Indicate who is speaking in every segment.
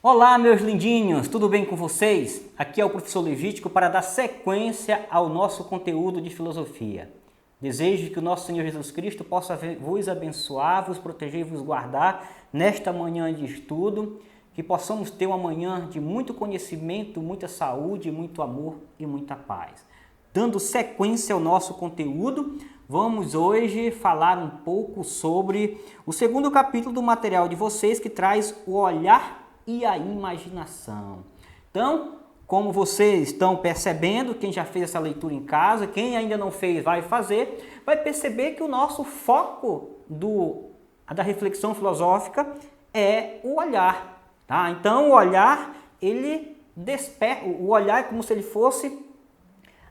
Speaker 1: Olá, meus lindinhos, tudo bem com vocês? Aqui é o professor Levítico para dar sequência ao nosso conteúdo de filosofia. Desejo que o nosso Senhor Jesus Cristo possa vos abençoar, vos proteger e vos guardar nesta manhã de estudo, que possamos ter uma manhã de muito conhecimento, muita saúde, muito amor e muita paz. Dando sequência ao nosso conteúdo, vamos hoje falar um pouco sobre o segundo capítulo do material de vocês, que traz o olhar e a imaginação. Então, como vocês estão percebendo, quem já fez essa leitura em casa, quem ainda não fez, vai fazer, vai perceber que o nosso foco da reflexão filosófica é o olhar. Tá? Então, o olhar, ele desperta, o olhar é como se ele fosse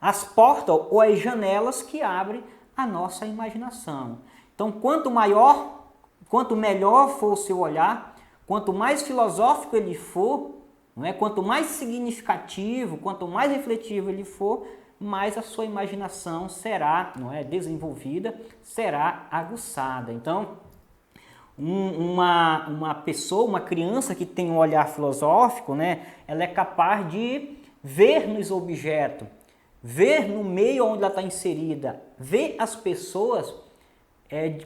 Speaker 1: as portas ou as janelas que abrem a nossa imaginação. Então, quanto melhor for o seu olhar, quanto mais filosófico ele for, não é? Quanto mais significativo, quanto mais refletivo ele for, mais a sua imaginação será, não é, desenvolvida, será aguçada. Então, uma pessoa, uma criança que tem um olhar filosófico, né, ela é capaz de ver nos objetos, ver no meio onde ela está inserida, ver as pessoas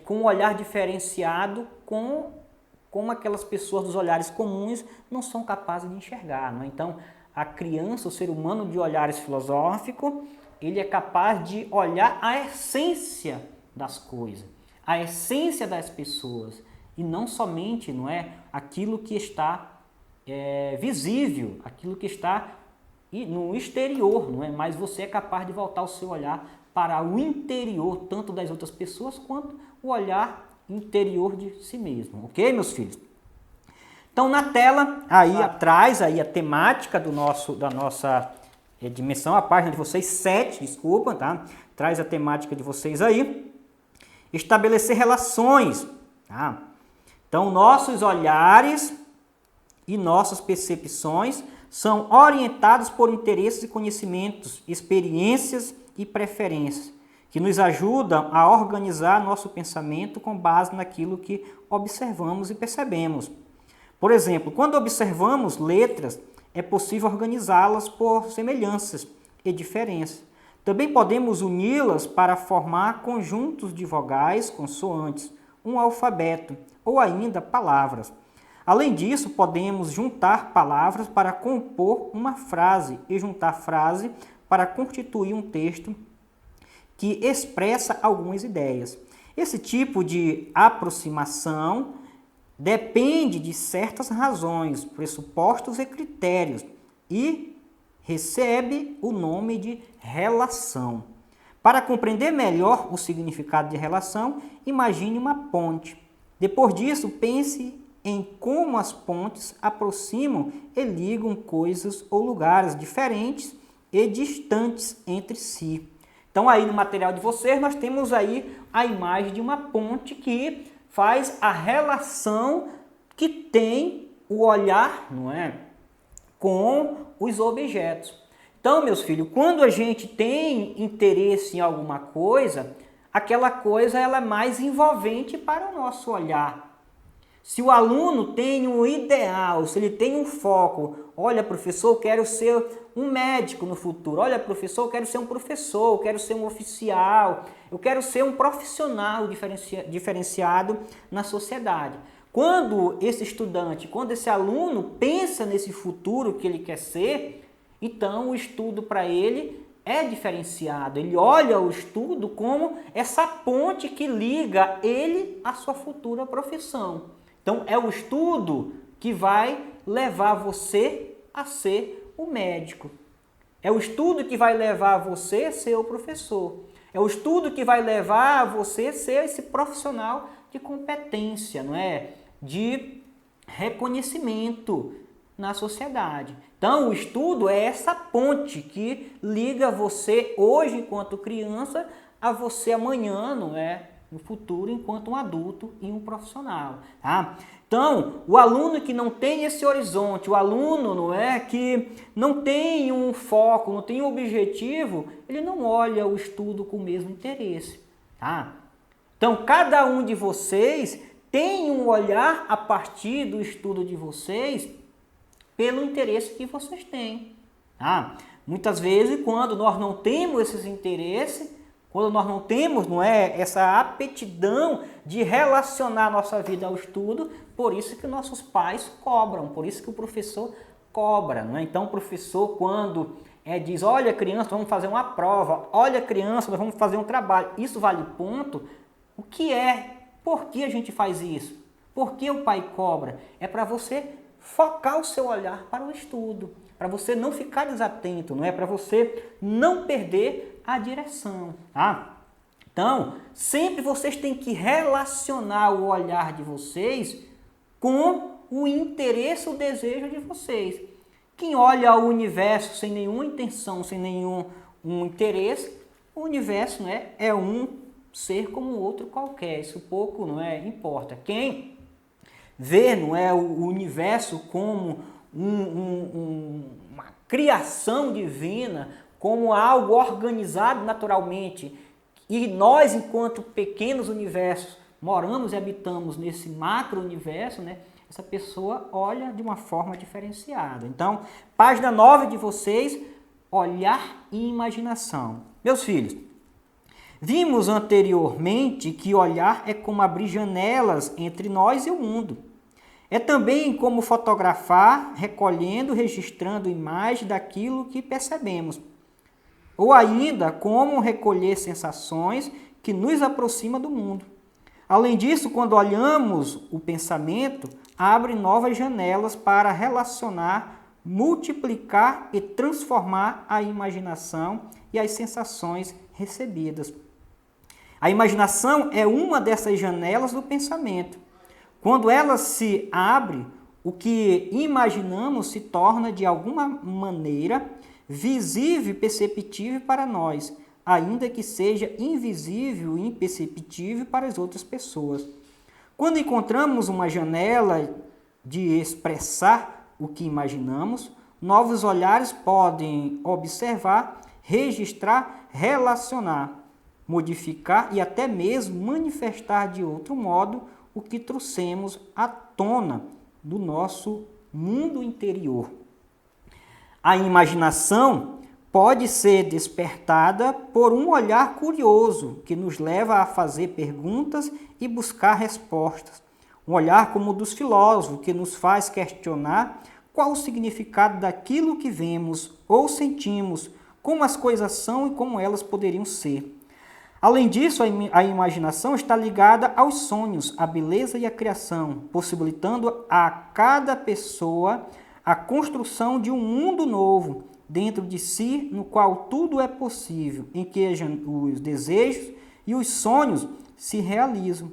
Speaker 1: com um olhar diferenciado, como aquelas pessoas dos olhares comuns não são capazes de enxergar. Não é? Então, a criança, o ser humano de olhares filosóficos, ele é capaz de olhar a essência das coisas, a essência das pessoas, e não somente, não é, aquilo que está visível, aquilo que está no exterior, não é? Mas você é capaz de voltar o seu olhar para o interior, tanto das outras pessoas, quanto o olhar interior de si mesmo, ok, meus filhos? Então, na tela, aí atrás, aí a temática da nossa dimensão, a página de vocês, 7, desculpa, tá? Traz a temática de vocês aí. Estabelecer relações, tá? Então, nossos olhares e nossas percepções são orientados por interesses e conhecimentos, experiências e preferências, que nos ajudam a organizar nosso pensamento com base naquilo que observamos e percebemos. Por exemplo, quando observamos letras, é possível organizá-las por semelhanças e diferenças. Também podemos uni-las para formar conjuntos de vogais, consoantes, um alfabeto ou ainda palavras. Além disso, podemos juntar palavras para compor uma frase e juntar frase para constituir um texto que expressa algumas ideias. Esse tipo de aproximação depende de certas razões, pressupostos e critérios e recebe o nome de relação. Para compreender melhor o significado de relação, imagine uma ponte. Depois disso, pense em como as pontes aproximam e ligam coisas ou lugares diferentes e distantes entre si. Então, aí no material de vocês, nós temos aí a imagem de uma ponte que faz a relação que tem o olhar, não é, com os objetos. Então, meus filhos, quando a gente tem interesse em alguma coisa, aquela coisa ela é mais envolvente para o nosso olhar. Se o aluno tem um ideal, se ele tem um foco, olha, professor, eu quero ser um médico no futuro. Olha, professor, eu quero ser um professor, eu quero ser um oficial, eu quero ser um profissional diferenciado na sociedade. Quando esse estudante, quando esse aluno pensa nesse futuro que ele quer ser, então o estudo para ele é diferenciado. Ele olha o estudo como essa ponte que liga ele à sua futura profissão. Então, é o estudo que vai levar você a ser o médico. É o estudo que vai levar você a ser o professor. É o estudo que vai levar você a ser esse profissional de competência, não é? De reconhecimento na sociedade. Então, o estudo é essa ponte que liga você hoje, enquanto criança, a você amanhã, não é? No futuro, enquanto um adulto e um profissional, tá? Então, o aluno que não tem esse horizonte, o aluno, não é, que não tem um foco, não tem um objetivo, ele não olha o estudo com o mesmo interesse, tá? Então, cada um de vocês tem um olhar a partir do estudo de vocês pelo interesse que vocês têm. Muitas vezes, quando nós não temos esses interesses, quando nós não temos, não é, essa aptidão de relacionar nossa vida ao estudo, por isso que nossos pais cobram, por isso que o professor cobra. Não é? Então, o professor, quando diz, olha, criança, vamos fazer uma prova, olha, criança, nós vamos fazer um trabalho, isso vale ponto, o que é? Por que a gente faz isso? Por que o pai cobra? É para você focar o seu olhar para o estudo, para você não ficar desatento, não é? Para você não perder a direção, tá? Então, sempre vocês têm que relacionar o olhar de vocês com o interesse, o desejo de vocês. Quem olha ao universo sem nenhuma intenção, sem nenhum interesse, o universo, não é um ser como outro qualquer, isso pouco não importa. Quem vê, não é, o universo como uma criação divina, como algo organizado naturalmente, e nós, enquanto pequenos universos, moramos e habitamos nesse macro-universo, né? Essa pessoa olha de uma forma diferenciada. Então, página 9 de vocês, olhar e imaginação. Meus filhos, vimos anteriormente que olhar é como abrir janelas entre nós e o mundo. É também como fotografar, recolhendo, registrando imagens daquilo que percebemos. Ou ainda, como recolher sensações que nos aproximam do mundo. Além disso, quando olhamos o pensamento, abre novas janelas para relacionar, multiplicar e transformar a imaginação e as sensações recebidas. A imaginação é uma dessas janelas do pensamento. Quando ela se abre, o que imaginamos se torna de alguma maneira visível e perceptível para nós, ainda que seja invisível e imperceptível para as outras pessoas. Quando encontramos uma janela de expressar o que imaginamos, novos olhares podem observar, registrar, relacionar, modificar e até mesmo manifestar de outro modo o que trouxemos à tona do nosso mundo interior. A imaginação pode ser despertada por um olhar curioso que nos leva a fazer perguntas e buscar respostas. Um olhar como o dos filósofos, que nos faz questionar qual o significado daquilo que vemos ou sentimos, como as coisas são e como elas poderiam ser. Além disso, a imaginação está ligada aos sonhos, à beleza e à criação, possibilitando a cada pessoa a construção de um mundo novo dentro de si, no qual tudo é possível, em que os desejos e os sonhos se realizam.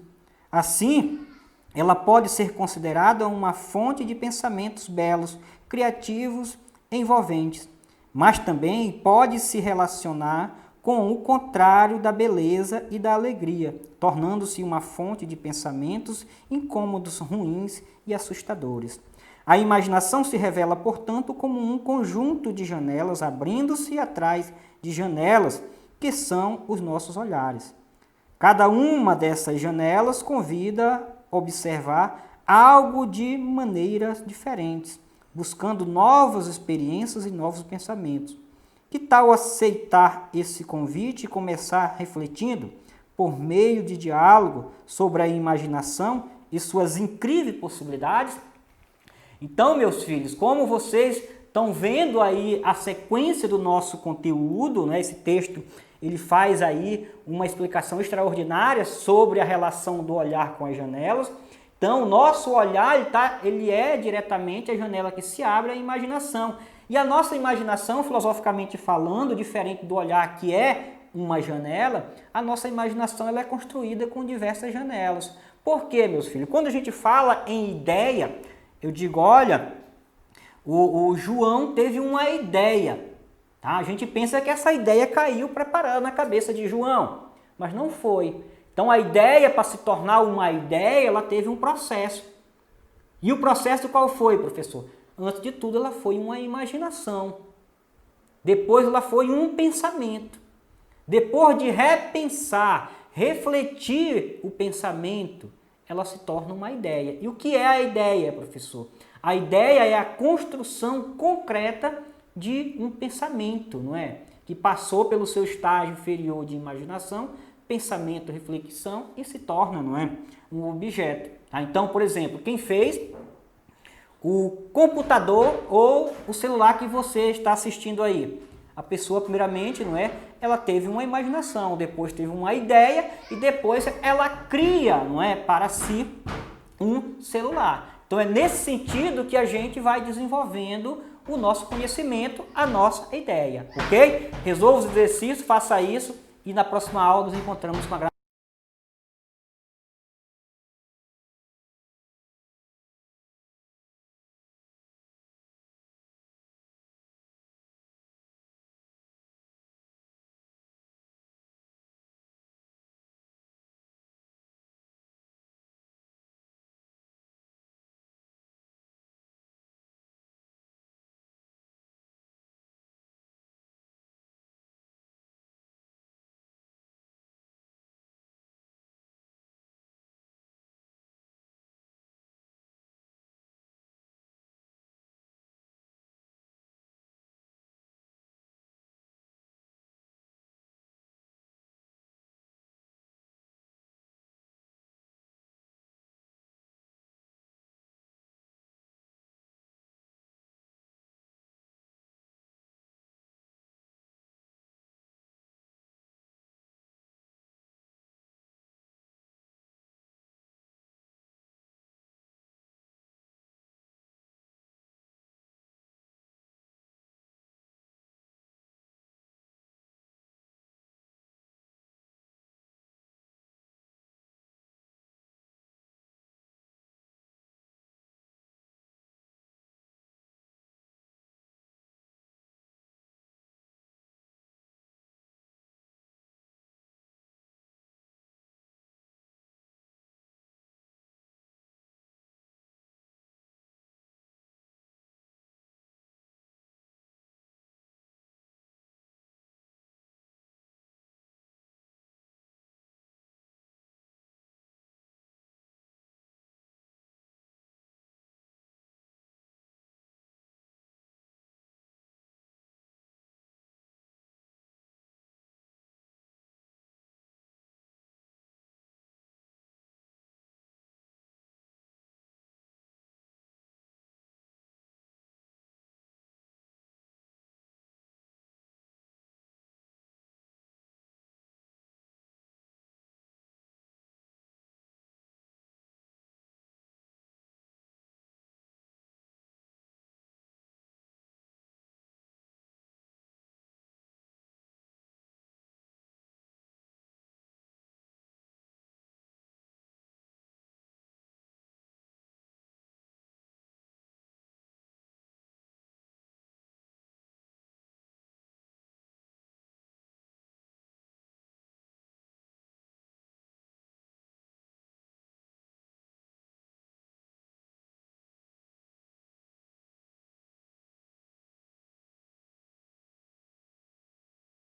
Speaker 1: Assim, ela pode ser considerada uma fonte de pensamentos belos, criativos, envolventes, mas também pode se relacionar com o contrário da beleza e da alegria, tornando-se uma fonte de pensamentos incômodos, ruins e assustadores. A imaginação se revela, portanto, como um conjunto de janelas abrindo-se atrás de janelas, que são os nossos olhares. Cada uma dessas janelas convida a observar algo de maneiras diferentes, buscando novas experiências e novos pensamentos. Que tal aceitar esse convite e começar refletindo, por meio de diálogo, sobre a imaginação e suas incríveis possibilidades? Então, meus filhos, como vocês estão vendo aí a sequência do nosso conteúdo, né? Esse texto ele faz aí uma explicação extraordinária sobre a relação do olhar com as janelas. Então, o nosso olhar ele é diretamente a janela que se abre à imaginação. E a nossa imaginação, filosoficamente falando, diferente do olhar que é uma janela, a nossa imaginação ela é construída com diversas janelas. Por quê, meus filhos? Quando a gente fala em ideia, eu digo, olha, o João teve uma ideia. Tá? A gente pensa que essa ideia caiu preparada na cabeça de João, mas não foi. Então a ideia, para se tornar uma ideia, ela teve um processo. E o processo qual foi, professor? Antes de tudo, ela foi uma imaginação. Depois, ela foi um pensamento. Depois de repensar, refletir o pensamento, ela se torna uma ideia. E o que é a ideia, professor? A ideia é a construção concreta de um pensamento, não é? Que passou pelo seu estágio inferior de imaginação, pensamento, reflexão e se torna, não é, um objeto. Tá? Então, por exemplo, quem fez o computador ou o celular que você está assistindo aí? A pessoa, primeiramente, não é? Ela teve uma imaginação, depois teve uma ideia e depois ela cria, não é, para si um celular. Então é nesse sentido que a gente vai desenvolvendo o nosso conhecimento, a nossa ideia, ok? Resolva os exercícios, faça isso e na próxima aula nos encontramos com a